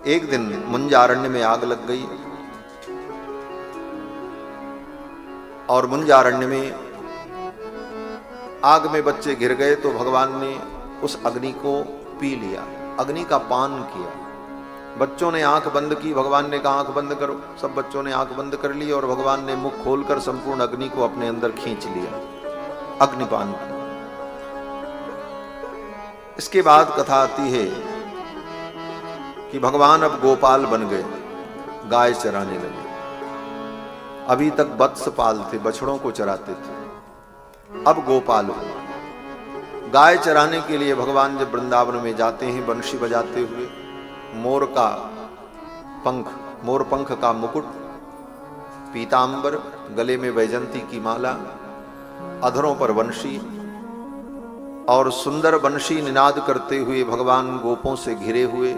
एक दिन मुंजारण्य में आग लग गई और मुंजारण्य में आग में बच्चे घिर गए तो भगवान ने उस अग्नि को पी लिया, अग्नि का पान किया। बच्चों ने आंख बंद की, भगवान ने कहा आंख बंद करो, सब बच्चों ने आंख बंद कर ली और भगवान ने मुख खोलकर संपूर्ण अग्नि को अपने अंदर खींच लिया, अग्निपान किया। इसके बाद कथा आती है कि भगवान अब गोपाल बन गए, गाय चराने लगे। अभी तक वत्स पाल थे, बछड़ों को चराते थे, अब गोपाल हो। गाय चराने के लिए भगवान जब वृंदावन में जाते हैं बंशी बजाते हुए, मोर का पंख, मोर पंख का मुकुट, पीतांबर, गले में वैजंती की माला, अधरों पर वंशी और सुंदर वंशी निनाद करते हुए भगवान गोपों से घिरे हुए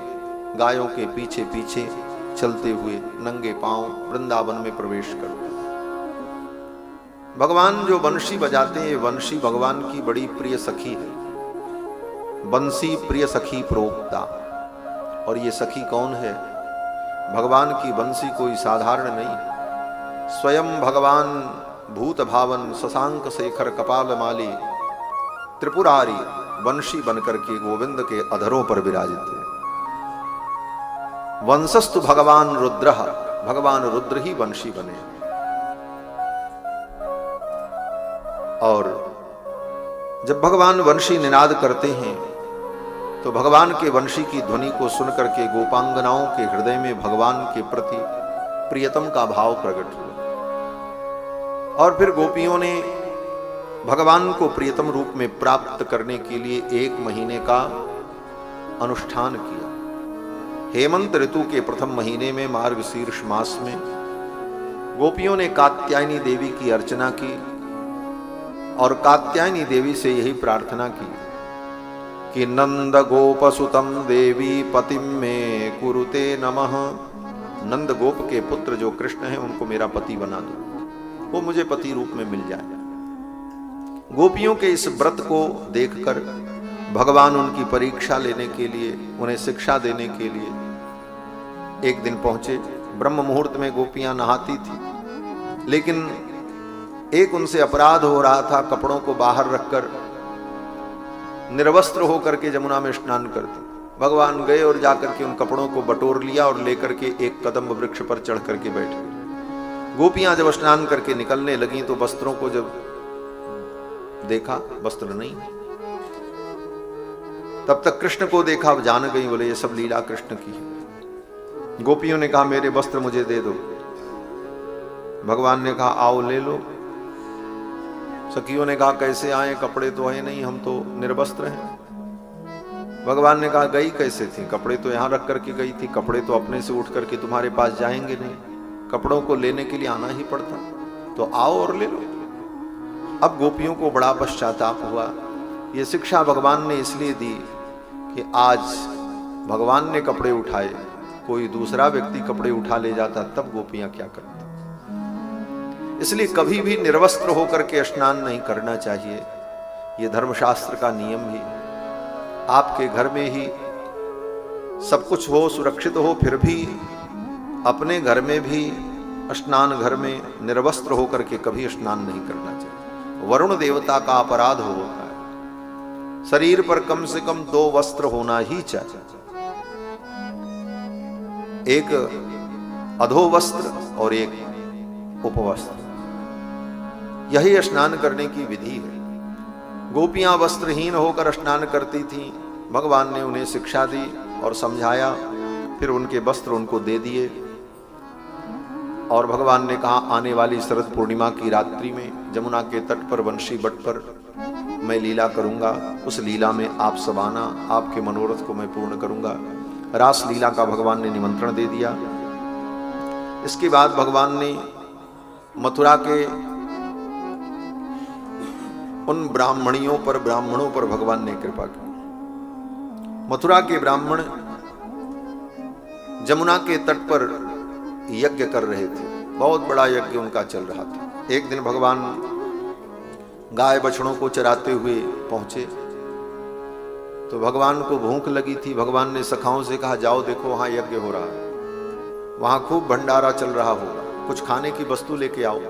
गायों के पीछे पीछे चलते हुए नंगे पांव वृंदावन में प्रवेश करते। भगवान जो वंशी बजाते हैं, वंशी भगवान की बड़ी प्रिय सखी है। बंसी प्रिय सखी प्रोक्ता, और ये सखी कौन है? भगवान की बंसी कोई साधारण नहीं, स्वयं भगवान भूत भावन शशांक शेखर कपाल माली त्रिपुरारी वंशी बनकर के गोविंद के अधरों पर विराजित है। वंशस्तु भगवान रुद्र, भगवान रुद्र ही वंशी बने। और जब भगवान वंशी निनाद करते हैं तो भगवान के वंशी की ध्वनि को सुनकर के गोपांगनाओं के हृदय में भगवान के प्रति प्रियतम का भाव प्रकट हुआ। और फिर गोपियों ने भगवान को प्रियतम रूप में प्राप्त करने के लिए 1 महीने का अनुष्ठान किया। हेमंत ऋतु के प्रथम महीने में मार्गशीर्ष मास में गोपियों ने कात्यायनी देवी की अर्चना की और कात्यायनी देवी से यही प्रार्थना की कि नंद गोपसुतम देवी पतिम में कुरुते नमः। नंद गोप के पुत्र जो कृष्ण हैं उनको मेरा पति बना दो, वो मुझे पति रूप में मिल जाए। गोपियों के इस व्रत को देखकर भगवान उनकी परीक्षा लेने के लिए, उन्हें शिक्षा देने के लिए एक दिन पहुंचे। ब्रह्म मुहूर्त में गोपियां नहाती थी, लेकिन एक उनसे अपराध हो रहा था। कपड़ों को बाहर रखकर निर्वस्त्र होकर के जमुना में स्नान करती। भगवान गए और जाकर के उन कपड़ों को बटोर लिया और लेकर के एक कदम्ब वृक्ष पर चढ़ करके बैठ गए। गोपियां जब स्नान करके निकलने लगी तो वस्त्रों को जब देखा, वस्त्र नहीं। तब तक कृष्ण को देखा, अब जान गई, बोले ये सब लीला कृष्ण की है। गोपियों ने कहा मेरे वस्त्र मुझे दे दो। भगवान ने कहा आओ ले लो। सखियों ने कहा कैसे आए, कपड़े तो है नहीं, हम तो निर्वस्त्र हैं। भगवान ने कहा गई कैसे थी? कपड़े तो यहां रख करके गई थी, कपड़े तो अपने से उठ करके तुम्हारे पास जाएंगे नहीं, कपड़ों को लेने के लिए आना ही पड़ता, तो आओ और ले लो। अब गोपियों को बड़ा पश्चाताप हुआ। ये शिक्षा भगवान ने इसलिए दी कि आज भगवान ने कपड़े उठाए, कोई दूसरा व्यक्ति कपड़े उठा ले जाता तब गोपियां क्या करती। इसलिए कभी भी निर्वस्त्र होकर के स्नान नहीं करना चाहिए। ये धर्मशास्त्र का नियम ही। आपके घर में ही सब कुछ हो, सुरक्षित हो, फिर भी अपने घर में भी स्नान घर में निर्वस्त्र होकर के कभी स्नान नहीं करना चाहिए। वरुण देवता का अपराध होता है। शरीर पर कम से कम 2 वस्त्र होना ही चाहिए, एक अधोवस्त्र और एक उपवस्त्र। यही स्नान करने की विधि है। गोपियां वस्त्रहीन होकर स्नान करती थीं। भगवान ने उन्हें शिक्षा दी और समझाया, फिर उनके वस्त्र उनको दे दिए। और भगवान ने कहा आने वाली शरद पूर्णिमा की रात्रि में जमुना के तट पर वंशी बट पर मैं लीला करूंगा, उस लीला में आप सब आना, आपके मनोरथ को मैं पूर्ण करूंगा। रास लीला का भगवान ने निमंत्रण दे दिया। इसके बाद भगवान ने मथुरा के उन ब्राह्मणों पर भगवान ने कृपा की। मथुरा के ब्राह्मण जमुना के तट पर यज्ञ कर रहे थे, बहुत बड़ा यज्ञ उनका चल रहा था। एक दिन भगवान गाय बछड़ों को चराते हुए पहुंचे तो भगवान को भूख लगी थी। भगवान ने सखाओं से कहा जाओ देखो वहां यज्ञ हो रहा है, वहां खूब भंडारा चल रहा होगा, कुछ खाने की वस्तु लेके आओ।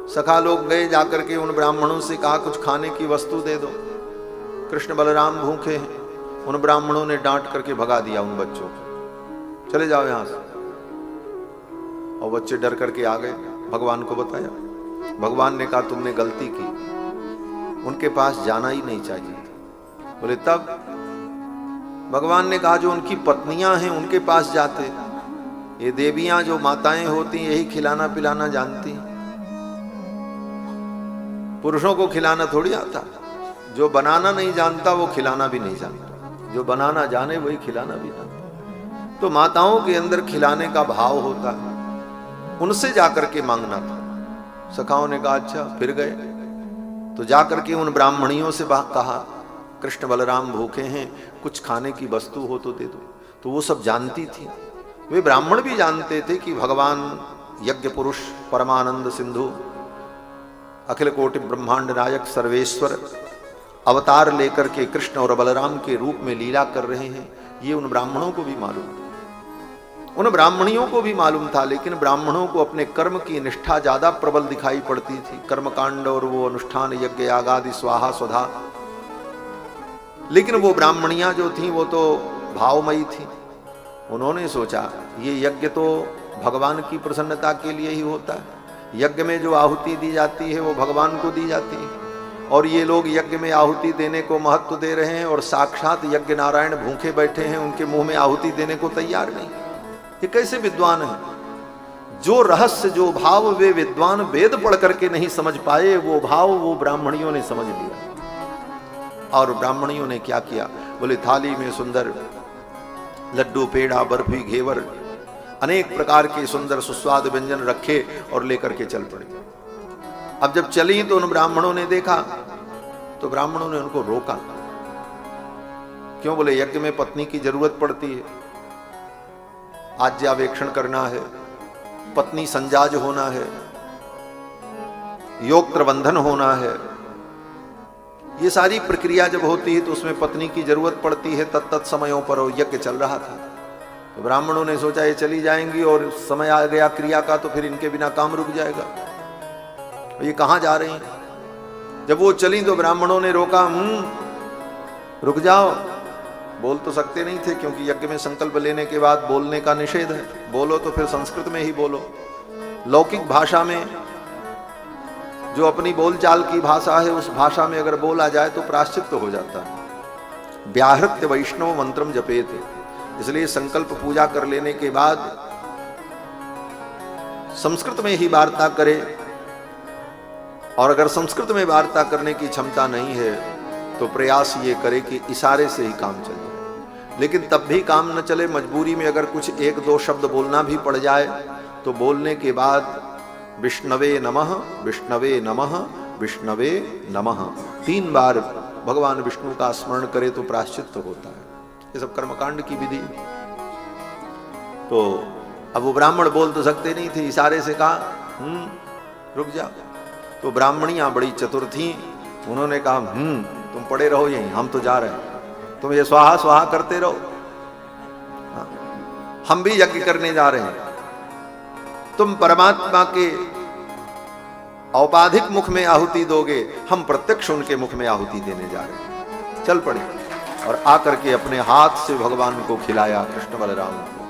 सखा लोग गए, जाकर के उन ब्राह्मणों से कहा कुछ खाने की वस्तु दे दो, कृष्ण बलराम भूखे हैं। उन ब्राह्मणों ने डांट करके भगा दिया उन बच्चों को, चले जाओ यहां से। और बच्चे डर करके आ गए, भगवान को बताया। भगवान ने कहा तुमने गलती की, उनके पास जाना ही नहीं चाहिए। बोले तब? भगवान ने कहा जो उनकी पत्नियां हैं उनके पास जाते। ये देवियां जो माताएं होती यही खिलाना पिलाना जानती, पुरुषों को खिलाना थोड़ी आता। जो बनाना नहीं जानता वो खिलाना भी नहीं जानता, जो बनाना जाने वही खिलाना भी जानता। तो माताओं के अंदर खिलाने का भाव होता है, उनसे जाकर के मांगना था। सखाओं ने कहा अच्छा। फिर गए तो जाकर के उन ब्राह्मणियों से कहा कृष्ण बलराम भूखे हैं, कुछ खाने की वस्तु हो तो दे दो। तो वो सब जानती थी, वे ब्राह्मण भी जानते थे कि भगवान यज्ञ पुरुष परमानंद सिंधु अखिल कोटि ब्रह्मांड नायक सर्वेश्वर अवतार लेकर के कृष्ण और बलराम के रूप में लीला कर रहे हैं। ये उन ब्राह्मणों को भी मालूम था, उन ब्राह्मणियों को भी मालूम था। लेकिन ब्राह्मणों को अपने कर्म की निष्ठा ज्यादा प्रबल दिखाई पड़ती थी, कर्मकांड और वो अनुष्ठान यज्ञ यागादि स्वाहा स्वधा। लेकिन वो ब्राह्मणियां जो थीं वो तो भावमयी थी। उन्होंने सोचा ये यज्ञ तो भगवान की प्रसन्नता के लिए ही होता है, यज्ञ में जो आहुति दी जाती है वो भगवान को दी जाती है, और ये लोग यज्ञ में आहुति देने को महत्व दे रहे हैं और साक्षात यज्ञ नारायण भूखे बैठे हैं, उनके मुंह में आहुति देने को तैयार नहीं। ये कैसे विद्वान है? जो रहस्य जो भाव वे विद्वान वेद पढ़ करके नहीं समझ पाए, वो भाव वो ब्राह्मणियों ने समझ लिया। और ब्राह्मणियों ने क्या किया? बोले थाली में सुंदर लड्डू पेड़ा बर्फी घेवर अनेक प्रकार के सुंदर सुस्वाद व्यंजन रखे और लेकर के चल पड़े। अब जब चली तो उन ब्राह्मणों ने देखा, तो ब्राह्मणों ने उनको रोका। क्यों? बोले यज्ञ में पत्नी की जरूरत पड़ती है, आज्ञावेक्षण करना है, पत्नी संजाज होना है, योग प्रबंधन होना है। ये सारी प्रक्रिया जब होती है तो उसमें पत्नी की जरूरत पड़ती है। तत्त समयों पर यज्ञ चल रहा था, तो ब्राह्मणों ने सोचा ये चली जाएंगी और समय आ गया क्रिया का तो फिर इनके बिना काम रुक जाएगा, ये कहां जा रही हैं? जब वो चली तो ब्राह्मणों ने रोका, रुक जाओ। बोल तो सकते नहीं थे क्योंकि यज्ञ में संकल्प लेने के बाद बोलने का निषेध है, बोलो तो फिर संस्कृत में ही बोलो। लौकिक भाषा में जो अपनी बोलचाल की भाषा है उस भाषा में अगर बोला जाए तो प्रायश्चित्त हो जाता है। व्याहृत्य वैष्णव मंत्रम जपेत, इसलिए संकल्प पूजा कर लेने के बाद संस्कृत में ही वार्ता करे, और अगर संस्कृत में वार्ता करने की क्षमता नहीं है तो प्रयास ये करे कि इशारे से ही काम चल जाए। लेकिन तब भी काम न चले, मजबूरी में अगर कुछ एक दो शब्द बोलना भी पड़ जाए तो बोलने के बाद विष्णवे नमः विष्णवे नमः विष्णवे नमः 3 बार भगवान विष्णु का स्मरण करे तो प्रायश्चित्त होता है। ये सब कर्मकांड की विधि। तो अब वो ब्राह्मण बोल तो सकते नहीं थे, इशारे से कहा रुक जा। तो ब्राह्मणियां बड़ी चतुर थीं, उन्होंने कहा तुम पड़े रहो यहीं, हम तो जा रहे हैं, तुम ये स्वाहा स्वाहा करते रहो, हम भी यज्ञ करने जा रहे हैं। तुम परमात्मा के औपाधिक मुख में आहुति दोगे, हम प्रत्यक्ष उनके मुख में आहुति देने जा रहे हैं। चल पड़े और आकर के अपने हाथ से भगवान को खिलाया कृष्ण बलराम को।